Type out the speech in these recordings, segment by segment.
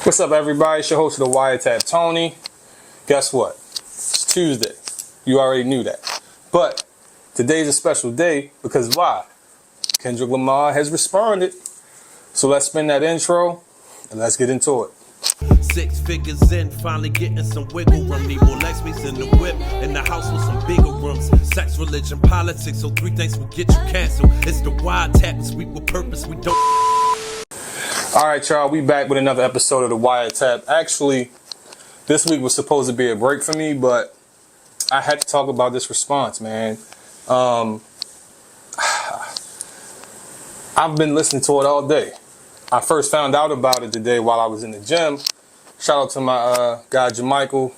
What's up, everybody? It's your host of the Wiretap, Tony. Guess what? It's Tuesday. You already knew that. But today's a special day because why? Kendrick Lamar has responded. So let's spin that intro and let's get into it. 6 figures in, finally getting some wiggle room. Need more Lexus in the whip, in the house with some bigger rooms. Sex, religion, politics, so 3 things will get you canceled. It's the Wiretap, sweet with purpose, we don't. Alright, y'all, we back with another episode of the Wiretap. Actually, this week was supposed to be a break for me, but I had to talk about this response, man. I've been listening to it all day. I first found out about it today while I was in the gym. Shout out to my guy, Jamichael.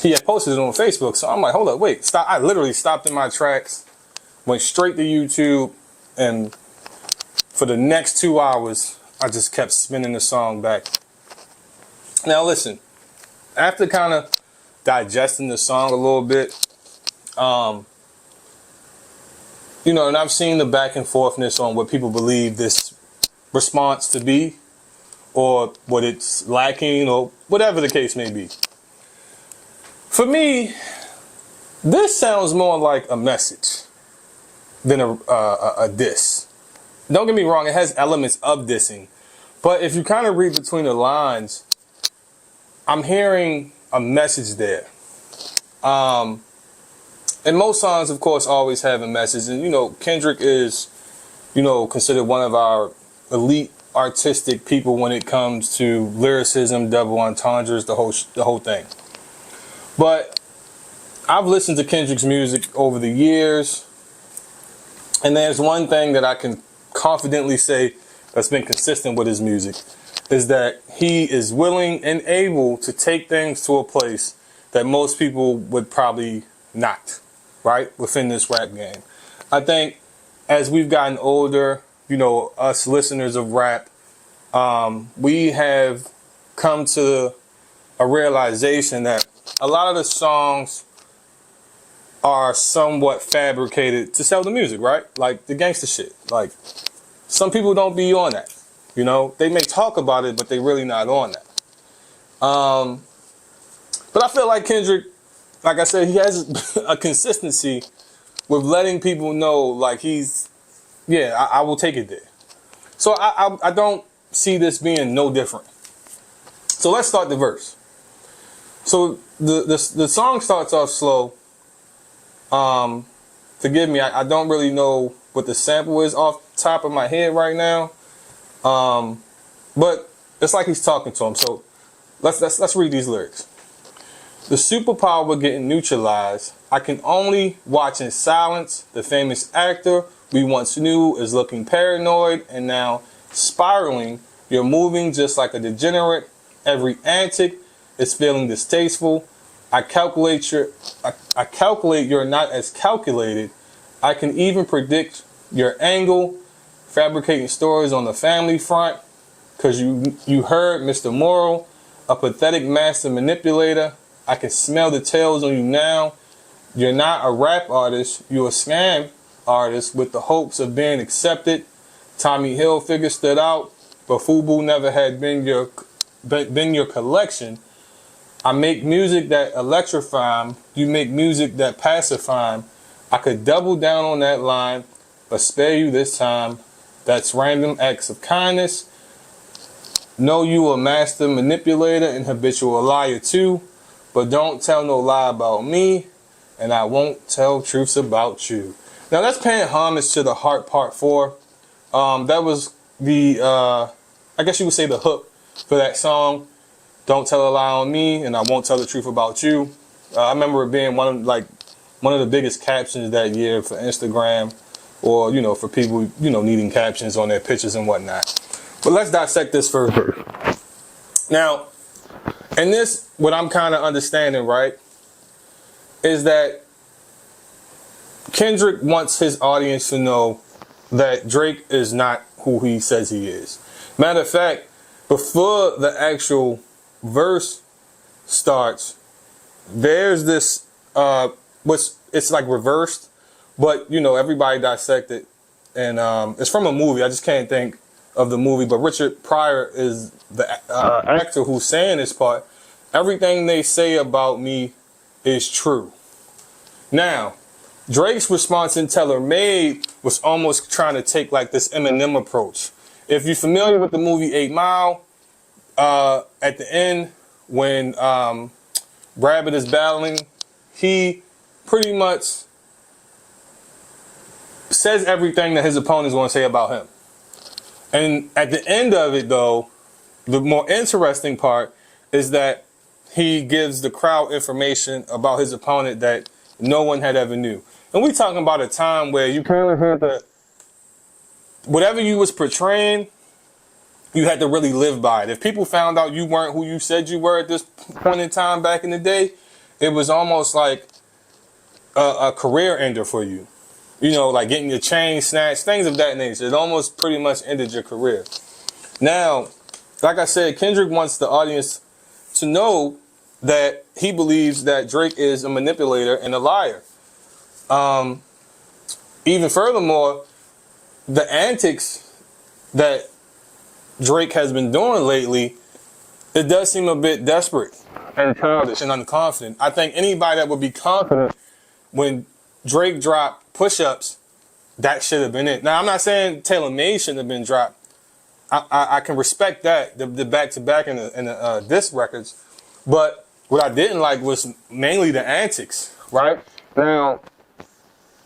He had posted it on Facebook, so I'm like, hold up, wait, stop. I literally stopped in my tracks, went straight to YouTube, and for the next 2 hours, I just kept spinning the song back. Now listen, after kind of digesting the song a little bit, and I've seen the back and forthness on what people believe this response to be, or what it's lacking, or whatever the case may be. For me, this sounds more like a message than a diss. Don't get me wrong, it has elements of dissing. But if you kind of read between the lines, I'm hearing a message there. And most songs, of course, always have a message. And, Kendrick is, considered one of our elite artistic people when it comes to lyricism, double entendres, the whole thing. But I've listened to Kendrick's music over the years, and there's one thing that I can confidently say that's been consistent with his music, is that he is willing and able to take things to a place that most people would probably not, right, within this rap game. I think as we've gotten older, us listeners of rap, we have come to a realization that a lot of the songs are somewhat fabricated to sell the music, right? Like the gangster shit. Like, some people don't be on that. They may talk about it, but they really not on that. But I feel like Kendrick, like I said, he has a consistency with letting people know, like, I will take it there. So I don't see this being no different. So let's start the verse. So the song starts off slow. Forgive me, I don't really know what the sample is off the top of my head right now. But it's like he's talking to him. So let's read these lyrics. The superpower getting neutralized. I can only watch in silence. The famous actor we once knew is looking paranoid and now spiraling. You're moving just like a degenerate. Every antic is feeling distasteful. I calculate you're not as calculated. I can even predict your angle, fabricating stories on the family front, because you heard Mr. Moral, a pathetic master manipulator. I can smell the tails on you now. You're not a rap artist, you're a scam artist with the hopes of being accepted. Tommy Hilfiger stood out, but FUBU never had been your collection. I make music that electrify 'em. You make music that pacify 'em. I could double down on that line, but spare you this time. That's random acts of kindness. Know you a master manipulator and habitual liar too, but don't tell no lie about me, and I won't tell truths about you. Now that's paying homage to the Heart Part 4. That was the, I guess you would say, the hook for that song. Don't tell a lie on me, and I won't tell the truth about you. I remember it being one of the biggest captions that year for Instagram, or for people needing captions on their pictures and whatnot. But let's dissect this further. Now, and this, what I'm kind of understanding, right, is that Kendrick wants his audience to know that Drake is not who he says he is. Matter of fact, before the actual verse starts, there's this it's like reversed, but everybody dissected, and it's from a movie. I just can't think of the movie, but Richard Pryor is the actor who's saying this part. Everything they say about me is true. Now, Drake's response in Tailor Made was almost trying to take like this Eminem approach. If you're familiar with the movie 8 Mile, at the end when Rabbit is battling, he pretty much says everything that his opponent's going to say about him. And at the end of it, though, the more interesting part is that he gives the crowd information about his opponent that no one had ever knew. And we're talking about a time where you kind of had to, whatever you was portraying, you had to really live by it. If people found out you weren't who you said you were at this point in time back in the day, it was almost like a career ender for you. You know, like getting your chain snatched, things of that nature. It almost pretty much ended your career. Now, like I said, Kendrick wants the audience to know that he believes that Drake is a manipulator and a liar. Even furthermore, the antics that Drake has been doing lately, it does seem a bit desperate and childish and unconfident. I think anybody that would be confident when Drake dropped push-ups, that should have been it. Now, I'm not saying Tailor Made shouldn't have been dropped. I can respect that, the back-to-back and the diss records. But what I didn't like was mainly the antics, right? Now,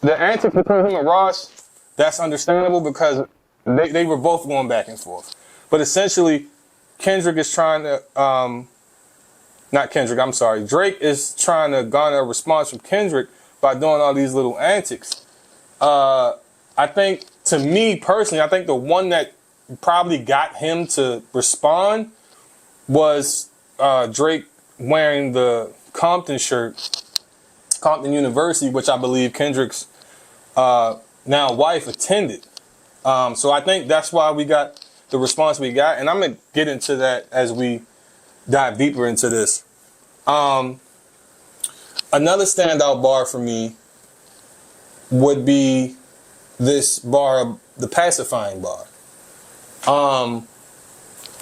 the antics between him and Ross, that's understandable because they were both going back and forth. But essentially, Kendrick is trying to, not Kendrick, I'm sorry. Drake is trying to garner a response from Kendrick by doing all these little antics. I think, to me personally, I think the one that probably got him to respond was Drake wearing the Compton shirt, Compton University, which I believe Kendrick's now wife attended. So I think that's why we got the response we got, and I'm gonna get into that as we dive deeper into this. Another standout bar for me would be this bar, the pacifying bar.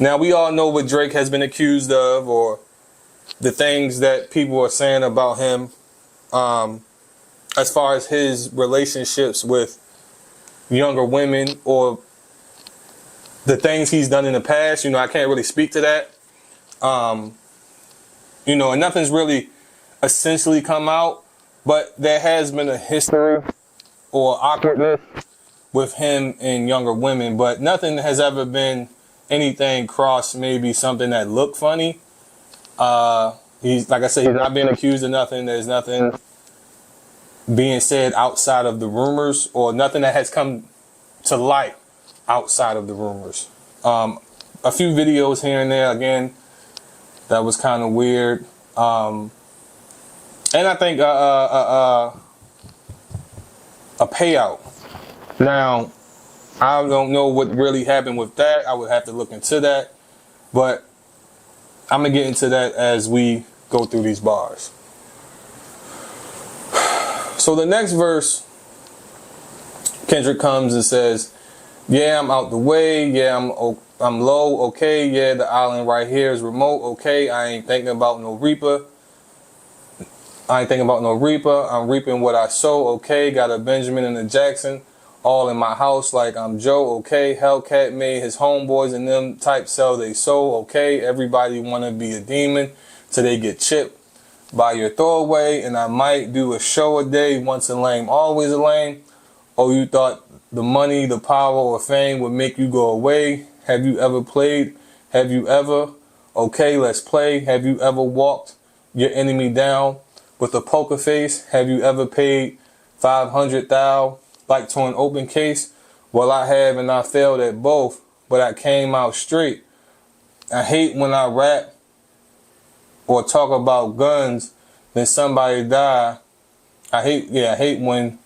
Now we all know what Drake has been accused of, or the things that people are saying about him, as far as his relationships with younger women, or the things he's done in the past. You know, I can't really speak to that. You know, and nothing's really essentially come out, but there has been a history or awkwardness with him and younger women, but nothing has ever been anything cross maybe something that looked funny. He's, like I said, he's not being accused of nothing. There's nothing being said outside of the rumors, or nothing that has come to light outside of the rumors. A few videos here and there, again, that was kind of weird. And I think a payout. Now, I don't know what really happened with that. I would have to look into that. But I'm going to get into that as we go through these bars. So the next verse, Kendrick comes and says, yeah, I'm out the way. Yeah, I'm low. Okay. Yeah, the island right here is remote. Okay. I ain't thinking about no reaper. I'm reaping what I sow. Okay. Got a Benjamin and a Jackson all in my house like I'm Joe. Okay. Hellcat made his homeboys and them type sell they soul. Okay. Everybody want to be a demon till they get chipped by your throwaway. And I might do a show a day. Once a lame, always a lame. Oh, you thought the money, the power, or fame would make you go away? Have you ever played? Have you ever? Okay, let's play. Have you ever walked your enemy down with a poker face? Have you ever paid 500,000 like to an open case? Well, I have, and I failed at both, but I came out straight. I hate when I rap or talk about guns, then somebody die. I hate when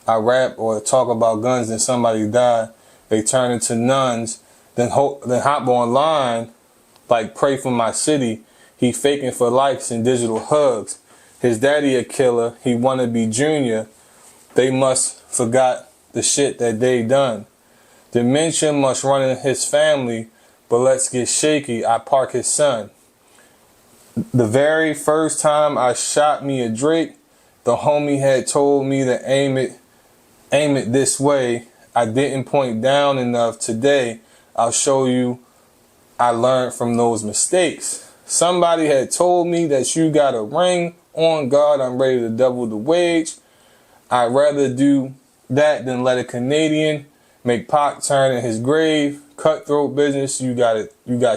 I rap or talk about guns and somebody die. They turn into nuns, then hop online like pray for my city. He faking for likes and digital hugs. His daddy a killer, he wanna be junior. They must forgot the shit that they done. Dementia must run in his family, but let's get shaky. I park his son. The very first time I shot me a Drake, the homie had told me to aim it this way. I didn't point down enough. Today, I'll show you I learned from those mistakes. Somebody had told me that you got a ring. On God, I'm ready to double the wage. I'd rather do that than let a Canadian make Pac turn in his grave. Cutthroat business, you got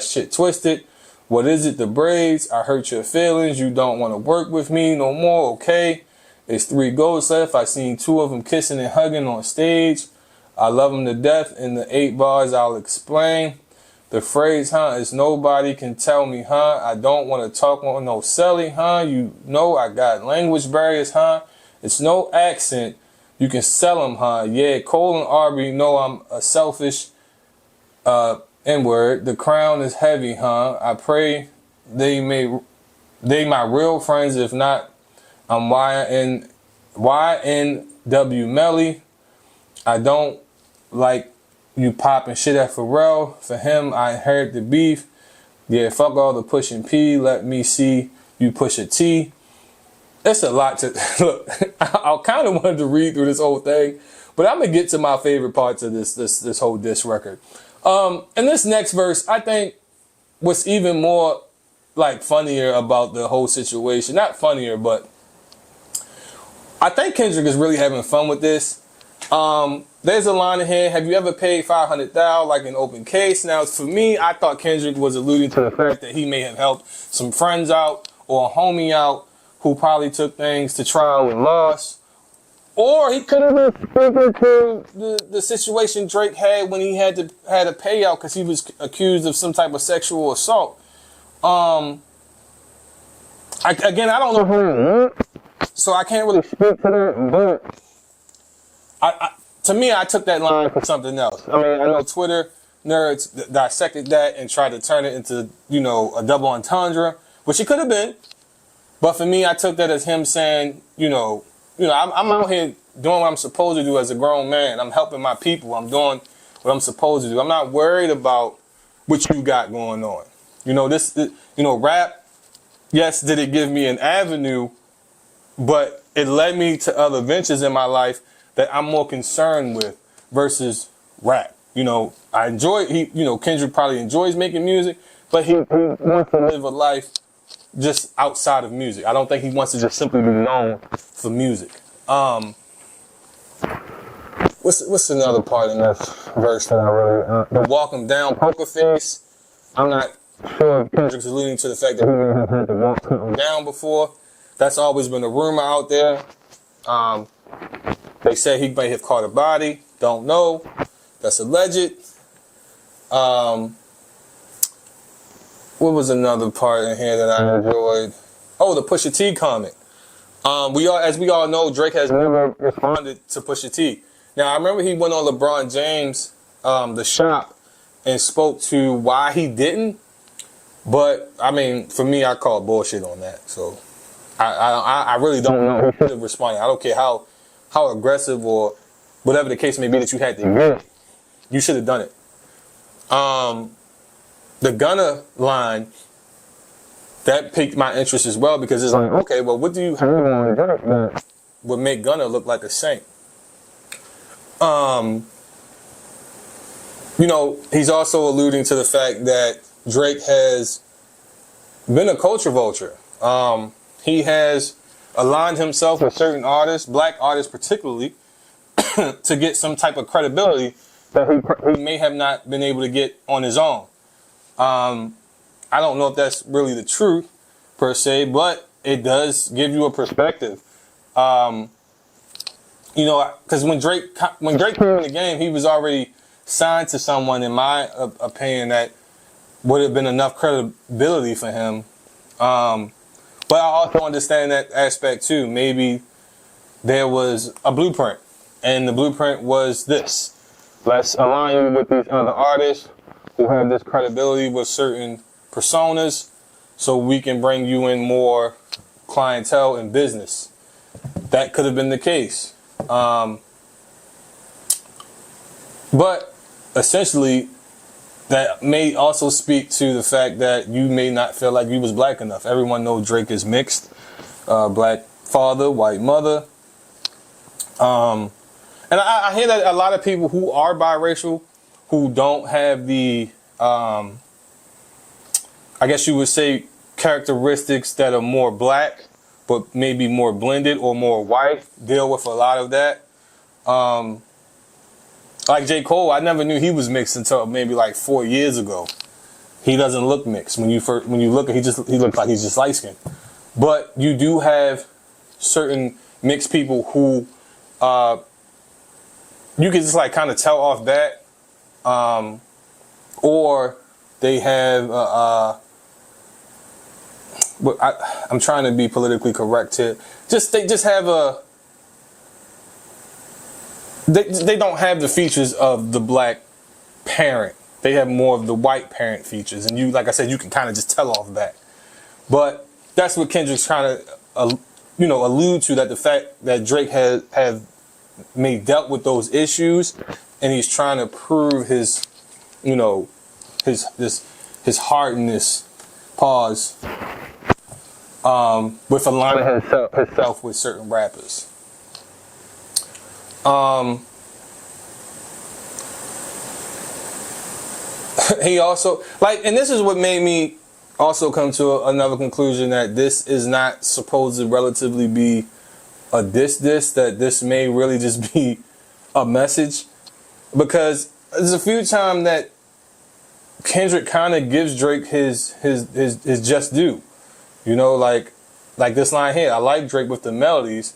shit twisted. What is it, the braids? I hurt your feelings. You don't want to work with me no more, okay? It's 3 ghosts left. I seen 2 of them kissing and hugging on stage. I love them to death. In the 8 bars, I'll explain. The phrase, huh, is nobody can tell me, huh? I don't want to talk on no celly, huh? You know I got language barriers, huh? It's no accent. You can sell them, huh? Yeah, Cole and Aubrey know I'm a selfish N-word. The crown is heavy, huh? I pray they my real friends. If not, I'm YNW Melly. I don't like you popping shit at Pharrell. For him, I inherit the beef. Yeah, fuck all the pushing P. Let me see you push a T. It's a lot to look. I kind of wanted to read through this whole thing, but I'm gonna get to my favorite parts of this whole diss record. In this next verse, I think what's even more like funnier about the whole situation, not funnier, but I think Kendrick is really having fun with this. There's a line in here, have you ever paid $500,000 like an open case? Now, for me, I thought Kendrick was alluding to the fact that he may have helped some friends out or a homie out who probably took things to trial and lost. Or he could have been speaking to the situation Drake had when he had a payout because he was accused of some type of sexual assault. I don't know who, so I can't really speak to that, but to me, I took that line for something else. I mean, I know Twitter nerds dissected that and tried to turn it into, a double entendre, which it could have been. But for me, I took that as him saying, I'm out here doing what I'm supposed to do as a grown man. I'm helping my people. I'm doing what I'm supposed to do. I'm not worried about what you got going on. Rap, yes, did it give me an avenue, but it led me to other ventures in my life that I'm more concerned with versus rap. Kendrick probably enjoys making music, but he wants to live a life just outside of music. I don't think he wants to just simply be known for music. What's another part in this verse that I really the walk him down poker face? I'm not sure if Kendrick's alluding to the fact that he may have had to walk him down before. That's always been a rumor out there. They say he may have caught a body. Don't know. That's alleged. What was another part in here that I enjoyed? Oh, the Pusha T comment. As we all know, Drake has never responded to Pusha T. Now, I remember he went on LeBron James, The Shop, and spoke to why he didn't. But I mean, for me, I call bullshit on that. So I really don't know who should have responded. I don't care how aggressive or whatever the case may be that you had to get. You should have done it. The Gunna line, that piqued my interest as well because it's like, okay, well, what do you have on Drake that would make Gunna look like a saint? He's also alluding to the fact that Drake has been a culture vulture. He has aligned himself with certain artists, black artists particularly, to get some type of credibility that he may have not been able to get on his own. I don't know if that's really the truth per se, but it does give you a perspective. Because when Drake came in the game, he was already signed to someone, in my opinion, that would have been enough credibility for him. But I also understand that aspect too. Maybe there was a blueprint, and the blueprint was this. Let's align you with these other artists who have this credibility with certain personas so we can bring you in more clientele and business. That could have been the case. But essentially, that may also speak to the fact that you may not feel like you was black enough. Everyone knows Drake is mixed, black father, white mother. And I hear that a lot of people who are biracial, who don't have the, I guess you would say, characteristics that are more black, but maybe more blended or more white, deal with a lot of that. Like J. Cole, I never knew he was mixed until maybe like 4 years ago. He doesn't look mixed. When you look at he looks like he's just light skinned. But you do have certain mixed people who you can just like kind of tell off bat, or they have I'm trying to be politically correct here. They just have they don't have the features of the black parent. They have more of the white parent features, and you, like I said, you can kind of just tell off that. But that's what Kendrick's trying to, allude to, that the fact that Drake have dealt with those issues, and he's trying to prove his, his hardness, pause, with aligning himself with certain rappers. He also, and this is what made me also come to another conclusion, that this is not supposed to relatively be a diss, that this may really just be a message, because there's a few times that Kendrick kind of gives Drake his just due. Like this line here: I like Drake with the melodies,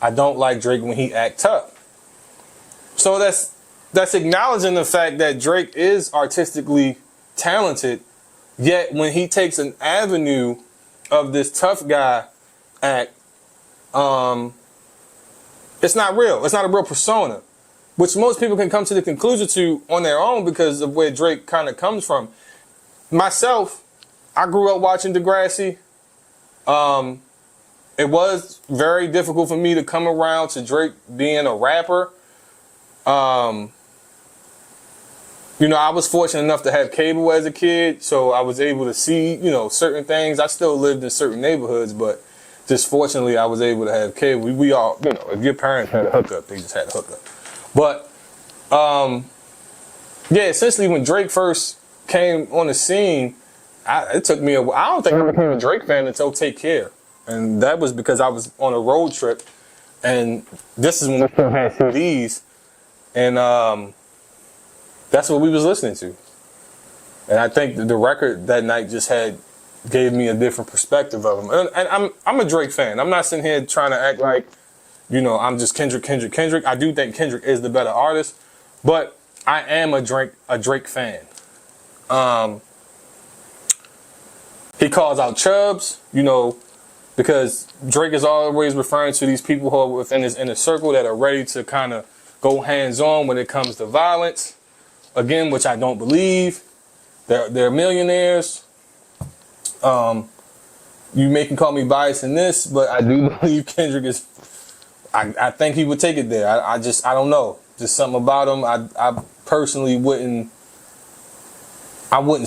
I don't like Drake when he act tough. So that's acknowledging the fact that Drake is artistically talented, yet when he takes an avenue of this tough guy act, it's not real. It's not a real persona, which most people can come to the conclusion to on their own because of where Drake kind of comes from. Myself, I grew up watching Degrassi. It was very difficult for me to come around to Drake being a rapper. I was fortunate enough to have cable as a kid, so I was able to see, certain things. I still lived in certain neighborhoods, but just fortunately I was able to have cable. We all, if your parents had a hookup, they just had a hookup. But, essentially when Drake first came on the scene, it took me I don't think I became a Drake fan until Take Care. And that was because I was on a road trip, and this is when we still had CDs, and that's what we was listening to. And I think the record that night just gave me a different perspective of him. And I'm a Drake fan. I'm not sitting here trying to act like, I'm just Kendrick. I do think Kendrick is the better artist, but I am a Drake fan. He calls out Chubbs, because Drake is always referring to these people who are within his inner circle that are ready to kind of go hands-on when it comes to violence. Again, which I don't believe. They're millionaires. You can call me biased in this, but I do believe Kendrick is. I think he would take it there. I don't know. Just something about him. I personally wouldn't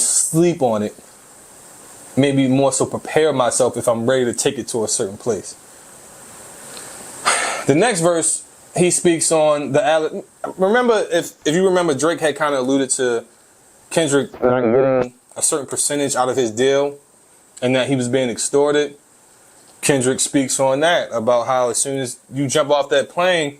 sleep on it. Maybe more so prepare myself if I'm ready to take it to a certain place. The next verse, he speaks on the. Remember, if you remember, Drake had kind of alluded to Kendrick getting a certain percentage out of his deal, and that he was being extorted. Kendrick speaks on that, about how as soon as you jump off that plane,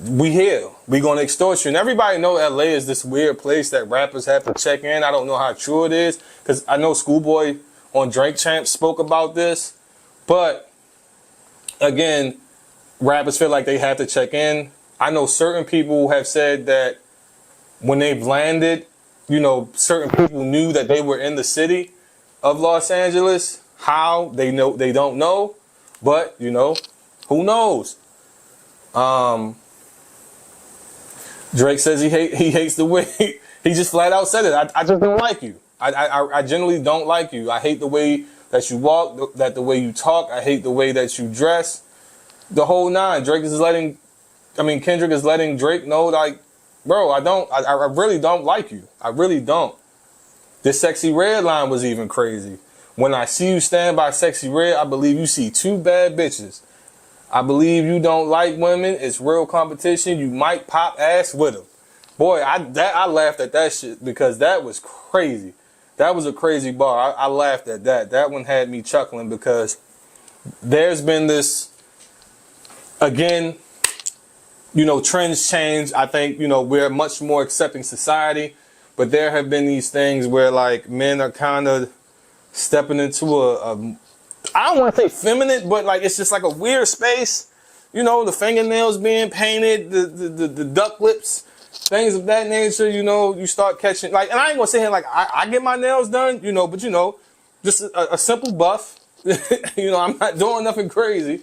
we gonna extort you. And everybody know LA is this weird place that rappers have to check in. I don't know how true it is, because I know Schoolboy on Drink Champs spoke about this, but again, rappers feel like they have to check in. I know certain people have said that when they've landed, certain people knew that they were in the city of Los Angeles. How they know, they don't know, but who knows? Drake says he hates the way he just flat out said it. I just don't like you. I generally don't like you. I hate the way that you walk, the way you talk. I hate the way that you dress. The whole nine. Kendrick is letting Drake know, like, bro, I really don't like you. I really don't. This Sexy Red line was even crazy. When I see you stand by Sexy Red, I believe you see two bad bitches. I believe you don't like women. It's real competition. You might pop ass with them. Boy, I laughed at that shit because that was crazy. That was a crazy bar. I laughed at that. That one had me chuckling because there's been this, again, trends change. I think, we're a much more accepting society, but there have been these things where like men are kind of stepping into I don't want to say feminine, but like it's just like a weird space. The fingernails being painted, the duck lips, things of that nature. You start catching like, and I ain't gonna sit here like I get my nails done, but just a simple buff. I'm not doing nothing crazy,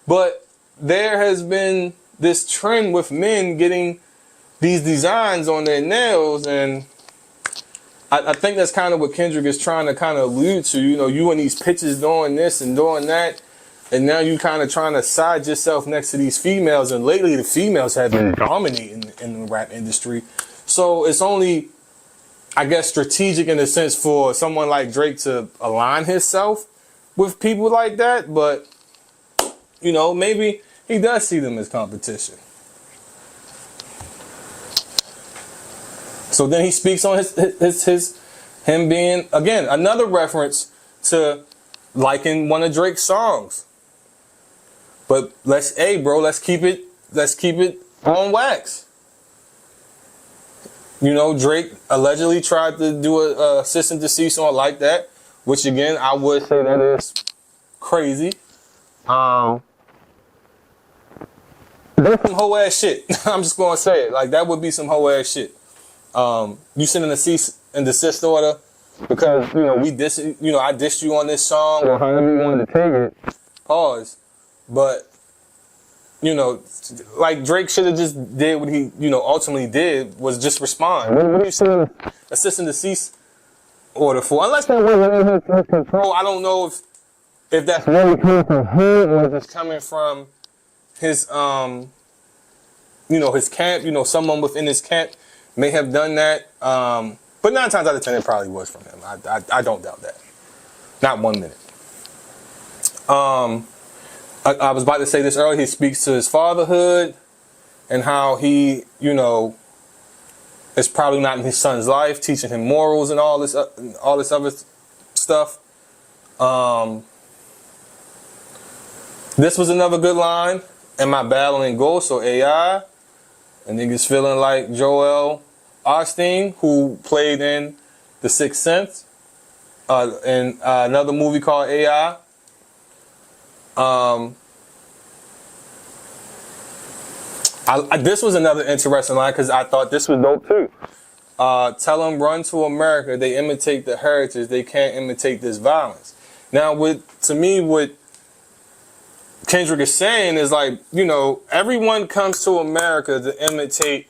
but there has been this trend with men getting these designs on their nails, and I think that's kind of what Kendrick is trying to kind of allude to. You in these pictures doing this and doing that, and now you kind of trying to side yourself next to these females, and lately the females have been dominating in the rap industry. So it's only, I guess, strategic in a sense for someone like Drake to align himself with people like that, but maybe he does see them as competition. So then he speaks on him being, again, another reference to liking one of Drake's songs. But let's keep it on wax. Drake allegedly tried to do a cease and desist on like that, which again I would say that is crazy. That's some hoe ass shit. I'm just gonna say it. Like that would be some hoe ass shit. You sending a cease and desist order because we I dissed you on this song or however you wanted to take it. Pause. But like Drake should have just did what he ultimately did, was just respond. What are you sending a cease and desist order for? Unless that wasn't in his control. I don't know if that's really coming from him or if it's coming from his his camp. Someone within his camp may have done that, but 9 times out of 10 it probably was from him. I don't doubt that, not 1 minute. I was about to say this earlier. He speaks to his fatherhood and how he is probably not in his son's life, teaching him morals and all this other stuff. This was another good line. Am I battling ghosts or AI? And niggas feeling like Joel Osteen, who played in The Sixth Sense, in another movie called AI. This was another interesting line because I thought this was dope too. Tell them run to America. They imitate the heritage. They can't imitate this violence. Now, what Kendrick is saying is like, everyone comes to America to imitate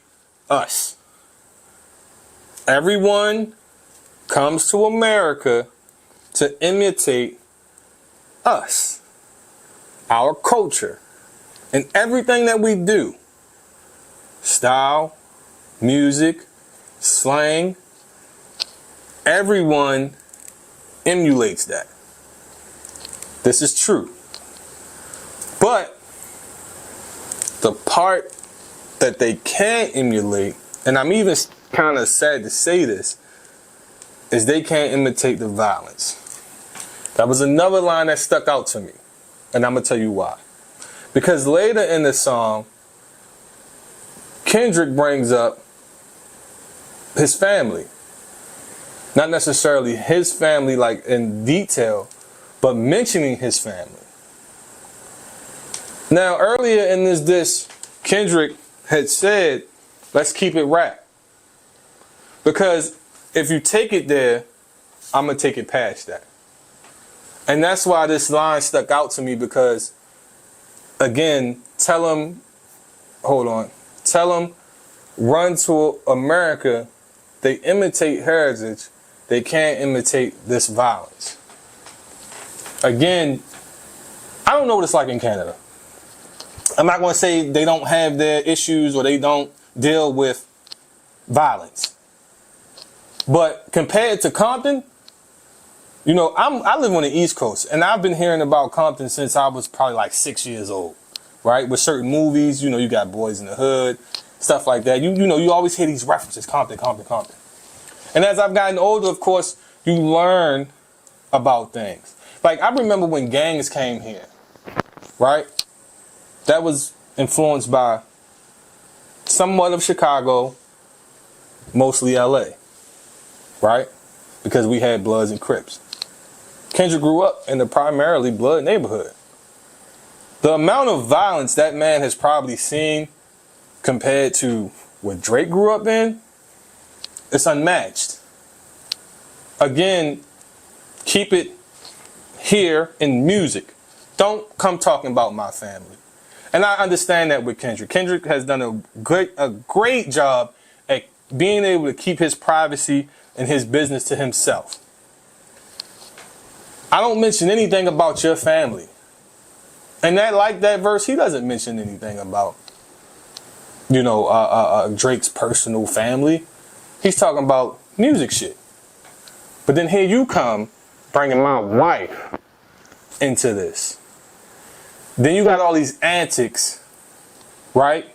us. Everyone comes to America to imitate us, our culture, and everything that we do. Style, music, slang, everyone emulates that. This is true. But the part that they can't emulate, and I'm even kind of sad to say this, is they can't imitate the violence. That was another line that stuck out to me, and I'm going to tell you why. Because later in the song, Kendrick brings up his family. Not necessarily his family like in detail, but mentioning his family. Now, earlier in this diss, Kendrick had said, let's keep it rap. Because if you take it there, I'm going to take it past that. And that's why this line stuck out to me because, again, tell them run to America. They imitate heritage. They can't imitate this violence. Again, I don't know what it's like in Canada. I'm not going to say they don't have their issues or they don't deal with violence. But compared to Compton, you know, I live on the East Coast, and I've been hearing about Compton since I was probably like 6 years old, right? With certain movies, you know, you got Boys in the Hood, stuff like that. You know, you always hear these references, Compton, Compton, Compton. And as I've gotten older, of course, you learn about things. Like, I remember when gangs came here, right? That was influenced by somewhat of Chicago, mostly LA, right? Because we had Bloods and Crips. Kendrick grew up in a primarily Blood neighborhood. The amount of violence that man has probably seen compared to what Drake grew up in, it's unmatched. Again, keep it here in music. Don't come talking about my family. And I understand that with Kendrick. Kendrick has done a great job at being able to keep his privacy and his business to himself. I don't mention anything about your family. And that verse, he doesn't mention anything about, you know, Drake's personal family. He's talking about music shit. But then here you come, bringing my wife into this. Then you got all these antics, right?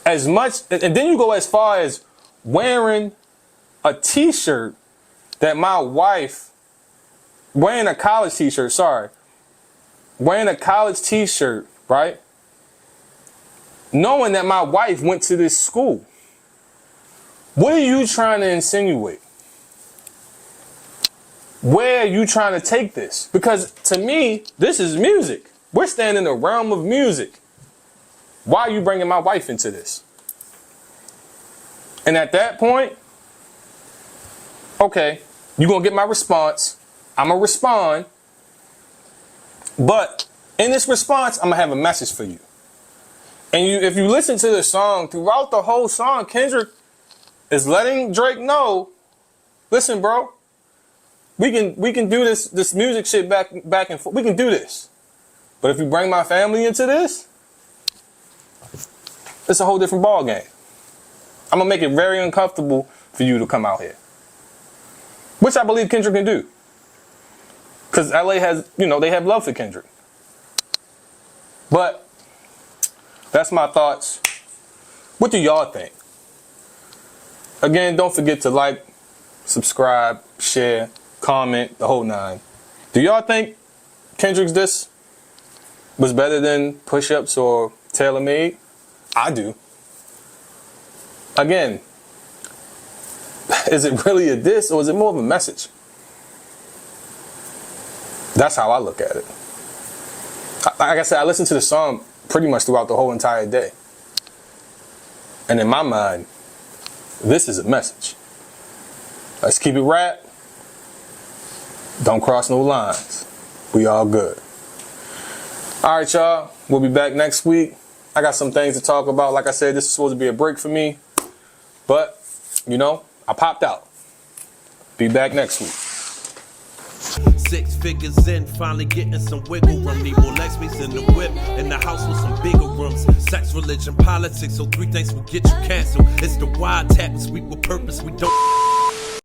As much, and then you go as far as wearing a t-shirt that my wife, wearing a college t-shirt, wearing a college t-shirt, right? Knowing that my wife went to this school. What are you trying to insinuate? Where are you trying to take this? Because to me, this is music. We're standing in the realm of music. Why are you bringing my wife into this? And at that point, okay, you're going to get my response. I'm going to respond. But in this response, I'm going to have a message for you. And if you listen to the song, throughout the whole song, Kendrick is letting Drake know, listen, bro, we can do this music shit back and forth. We can do this. But if you bring my family into this, it's a whole different ball game. I'm gonna make it very uncomfortable for you to come out here. Which I believe Kendrick can do. Because LA has, you know, they have love for Kendrick. But that's my thoughts. What do y'all think? Again, don't forget to like, subscribe, share, comment, the whole nine. Do y'all think Kendrick's diss was better than Push-Ups or Tailor Made? I do. Again, is it really a diss or is it more of a message? That's how I look at it. Like I said, I listened to the song pretty much throughout the whole entire day. And in my mind, this is a message. Let's keep it rap. Don't cross no lines. We all good. All right, y'all. We'll be back next week. I got some things to talk about. Like I said, this is supposed to be a break for me. But, you know, I popped out. Be back next week. 6 figures in, finally getting some wiggle room. Need more Lexmies in the whip, in the house with some bigger rooms. Sex, religion, politics, so 3 things will get you canceled. It's the wild tap, sweep with purpose, we don't